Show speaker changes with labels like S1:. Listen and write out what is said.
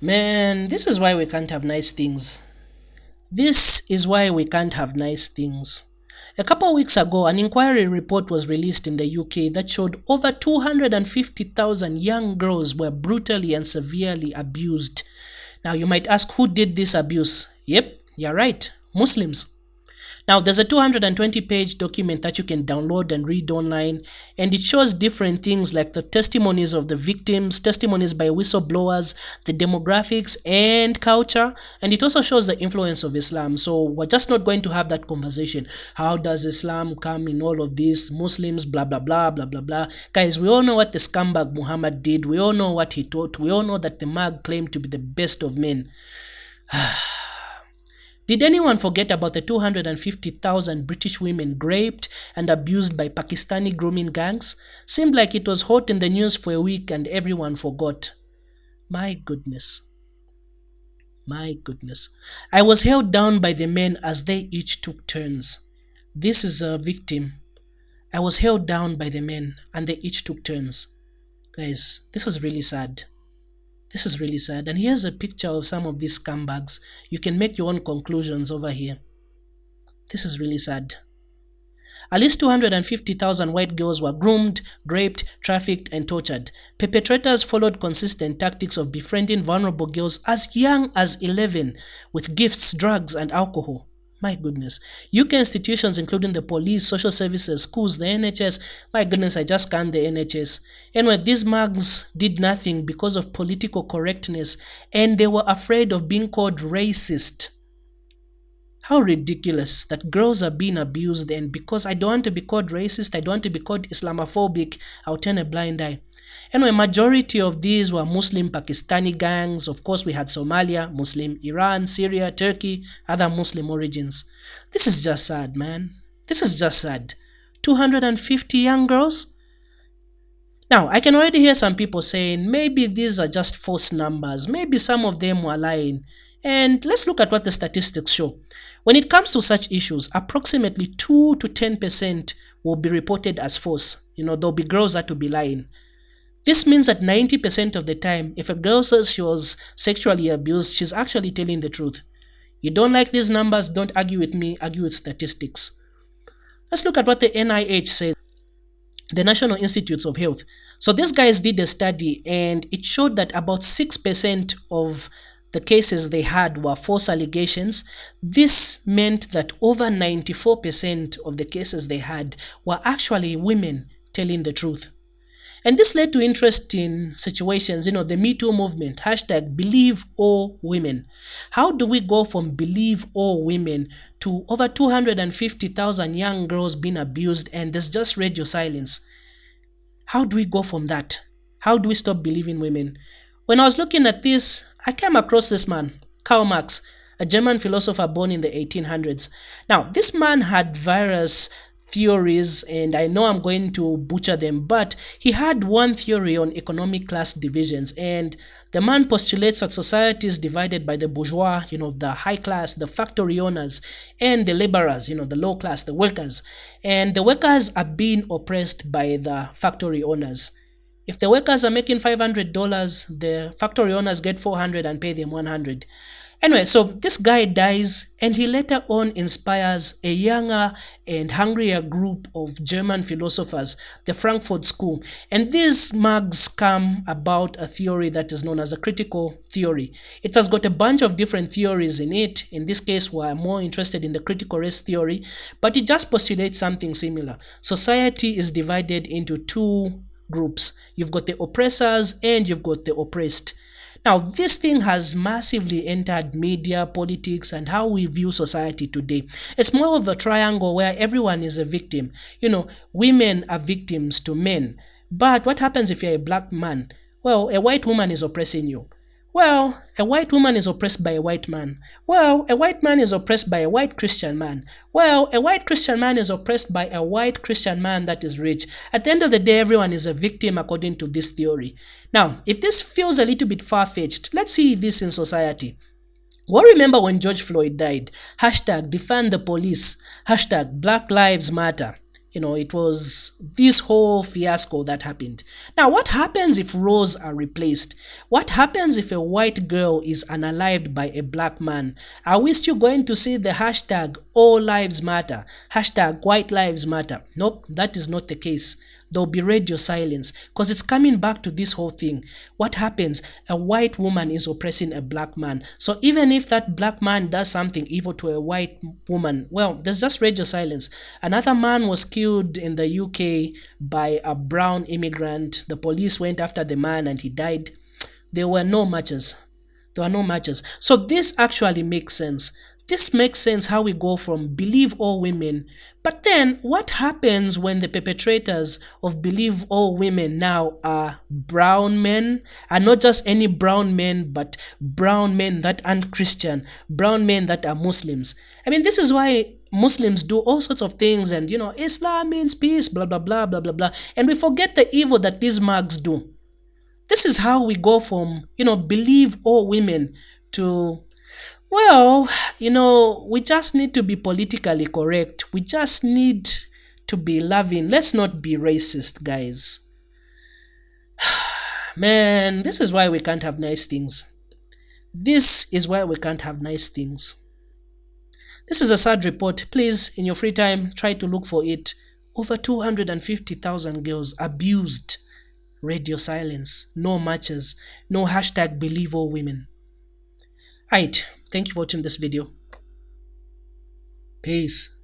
S1: Man, this is why we can't have nice things. This is why we can't have nice things. A couple of weeks ago, an inquiry report was released in the UK that showed over 250,000 young girls were brutally and severely abused. Now, you might ask, who did this abuse? Yep, you're right, Muslims. Now, there's a 220-page document that you can download and read online, and it shows different things like the testimonies of the victims, testimonies by whistleblowers, the demographics and culture, and it also shows the influence of Islam. So we're just not going to have that conversation. How does Islam come in all of this? Muslims, blah, blah, blah, blah, blah, blah. Guys, we all know what the scumbag Muhammad did. We all know what he taught. We all know that the Mag claimed to be the best of men. Did anyone forget about the 250,000 British women raped and abused by Pakistani grooming gangs? Seemed like it was hot in the news for a week and everyone forgot. My goodness. My goodness. I was held down by the men as they each took turns. This is a victim. I was held down by the men and they each took turns. Guys, this was really sad. This is really sad. And here's a picture of some of these scumbags. You can make your own conclusions over here. This is really sad. At least 250,000 white girls were groomed, raped, trafficked, and tortured. Perpetrators followed consistent tactics of befriending vulnerable girls as young as 11 with gifts, drugs, and alcohol. My goodness. UK institutions including the police, social services, schools, the NHS. My goodness, I just scanned the NHS. Anyway, these mugs did nothing because of political correctness and they were afraid of being called racist. How ridiculous that girls are being abused, and because I don't want to be called racist, I don't want to be called Islamophobic, I'll turn a blind eye. Anyway, majority of these were Muslim Pakistani gangs. Of course, we had Somalia, Muslim Iran, Syria, Turkey, other Muslim origins. This is just sad, man. This is just sad. 250 young girls? Now, I can already hear some people saying maybe these are just false numbers. Maybe some of them were lying. And let's look at what the statistics show. When it comes to such issues, approximately 2 to 10% will be reported as false. There'll be girls that will be lying. This means that 90% of the time, if a girl says she was sexually abused, she's actually telling the truth. You don't like these numbers, don't argue with me, argue with statistics. Let's look at what the NIH says, the National Institutes of Health. So these guys did a study and it showed that about 6% of the cases they had were false allegations. This meant that over 94% of the cases they had were actually women telling the truth. And this led to interesting situations, the Me Too movement, hashtag believe all women. How do we go from believe all women to over 250,000 young girls being abused and there's just radio silence? How do we go from that? How do we stop believing women? When I was looking at this, I came across this man, Karl Marx, a German philosopher born in the 1800s. Now, this man had various theories, and I know I'm going to butcher them, but he had one theory on economic class divisions, and the man postulates that society is divided by the bourgeois, the high class, the factory owners, and the laborers, the low class, the workers. And the workers are being oppressed by the factory owners. If the workers are making $500, the factory owners get $400 and pay them $100. Anyway, so this guy dies and he later on inspires a younger and hungrier group of German philosophers, the Frankfurt School. And these mugs come about a theory that is known as a critical theory. It has got a bunch of different theories in it. In this case, we're more interested in the critical race theory, but it just postulates something similar. Society is divided into two groups. You've got the oppressors and you've got the oppressed. Now, this thing has massively entered media, politics, and how we view society today. It's more of a triangle where everyone is a victim. Women are victims to men. But what happens if you're a black man? Well, a white woman is oppressing you. Well, a white woman is oppressed by a white man. Well, a white man is oppressed by a white Christian man. Well, a white Christian man is oppressed by a white Christian man that is rich. At the end of the day, everyone is a victim according to this theory. Now, if this feels a little bit far-fetched, let's see this in society. Well, remember when George Floyd died? Hashtag defund the police. Hashtag Black Lives Matter. It was this whole fiasco that happened. Now, what happens if roles are replaced? What happens if a white girl is unalived by a black man? Are we still going to see the hashtag all lives matter, hashtag white lives matter? Nope, that is not the case. There'll be radio silence, because it's coming back to this whole thing. What happens? A white woman is oppressing a black man. So even if that black man does something evil to a white woman, well, there's just radio silence. Another man was killed in the UK by a brown immigrant. The police went after the man and he died. There were no matches. There are no matches. So this actually makes sense. This makes sense how we go from believe all women. But then what happens when the perpetrators of believe all women now are brown men? And not just any brown men, but brown men that aren't Christian, brown men that are Muslims. I mean, this is why Muslims do all sorts of things and, Islam means peace, blah, blah, blah, blah, blah, blah. And we forget the evil that these mugs do. This is how we go from, believe all women to, well, we just need to be politically correct. We just need to be loving. Let's not be racist, guys. Man, this is why we can't have nice things. This is why we can't have nice things. This is a sad report. Please, in your free time, try to look for it. Over 250,000 girls abused. Radio silence, no matches, no hashtag believe all women. Alright, thank you for watching this video. Peace.